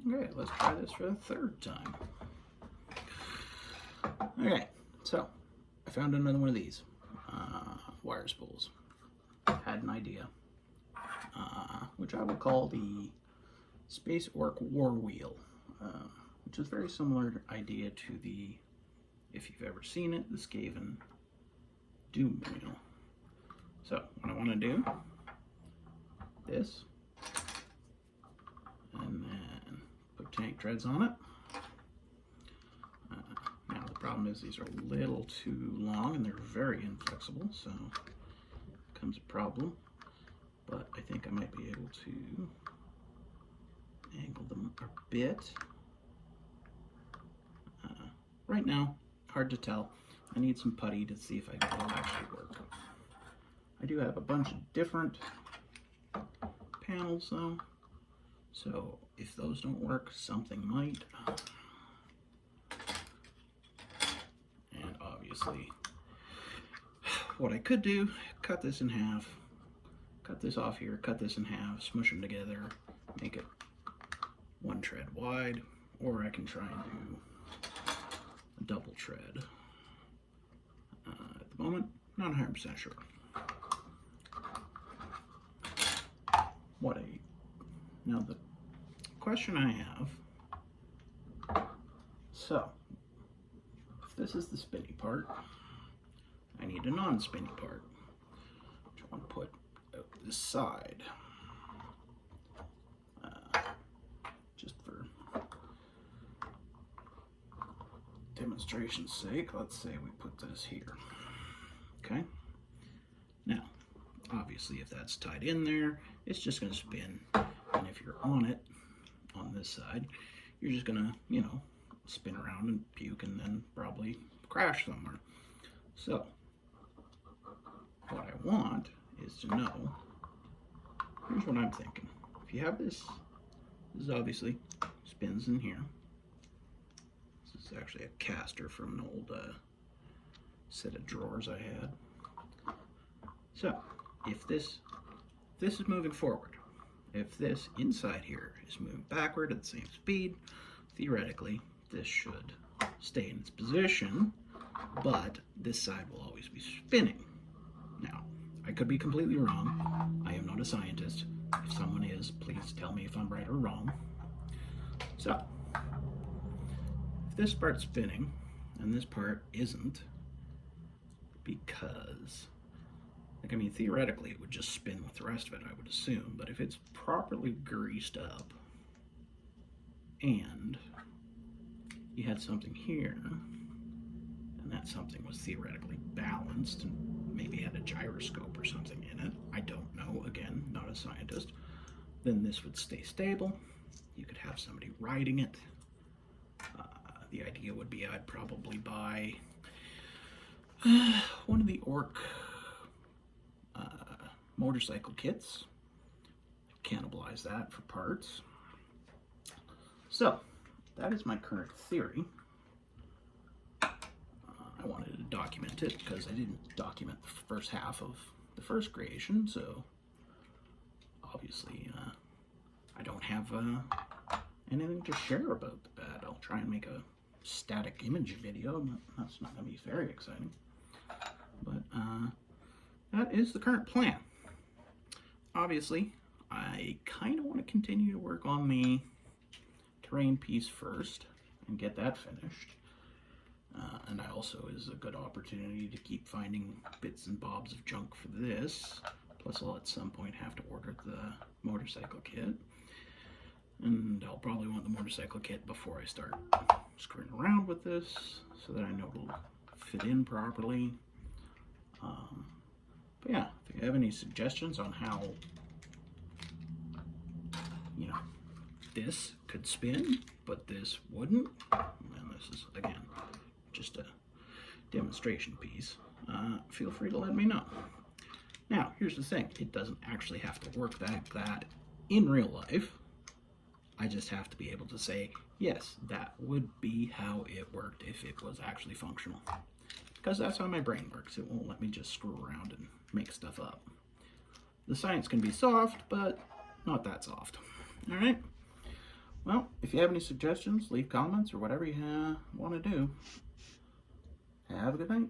Okay, let's try this for the third time. Okay, so I found another one of these wire spools. Had an idea, which I would call the Space Ork War Wheel, which is a very similar idea to the, if you've ever seen it, the Skaven Doom Wheel. So what I want to do, this, and then put tank treads on it. Now the problem is these are a little too long and they're very inflexible, so comes a problem. But I think I might be able to angle them a bit. Right now, hard to tell. I need some putty to see if it'll actually work. I do have a bunch of different panels though, so if those don't work, something might. And obviously, what I could do, cut this in half, cut this off here, cut this in half, smush them together, make it one tread wide, or I can try and do a double tread. At the moment, not 100% sure. Now the question I have, so if this is the spinny part, I need a non-spinny part, which I want to put out this side. Just for demonstration's sake, let's say we put this here. Okay. Now, obviously, if that's tied in there, it's just going to spin. And if you're on it, on this side, you're just going to, you know, spin around and puke and then probably crash somewhere. So, what I want is to know, here's what I'm thinking. If you have this is obviously spins in here. This is actually a caster from an old set of drawers I had. So, if this is moving forward, if this inside here is moving backward at the same speed, theoretically this should stay in its position, but this side will always be spinning. Now, I could be completely wrong. I am not a scientist. If someone is, please tell me if I'm right or wrong. So, if this part's spinning and this part isn't, because, like, I mean, theoretically it would just spin with the rest of it, I would assume, but if it's properly greased up and you had something here and that something was theoretically balanced and maybe had a gyroscope or something in it, I don't know, again, not a scientist, then this would stay stable. You could have somebody riding it. The idea would be I'd probably buy one of the Ork motorcycle kits, cannibalize that for parts. So, that is my current theory. I wanted to document it because I didn't document the first half of the first creation, so obviously I don't have anything to share about that. I'll try and make a static image video, but that's not going to be very exciting. But that is the current plan. Obviously, I kind of want to continue to work on the terrain piece first and get that finished. And I also is a good opportunity to keep finding bits and bobs of junk for this. Plus I'll at some point have to order the motorcycle kit. And I'll probably want the motorcycle kit before I start screwing around with this so that I know it'll fit in properly. But yeah, if you have any suggestions on how, you know, this could spin, but this wouldn't, and this is, again, just a demonstration piece, feel free to let me know. Now, here's the thing. It doesn't actually have to work like that in real life. I just have to be able to say, yes, that would be how it worked if it was actually functional. Because that's how my brain works. It won't let me just screw around and make stuff up. The science can be soft, but not that soft. All right? Well, if you have any suggestions, leave comments or whatever you want to do. Have a good night.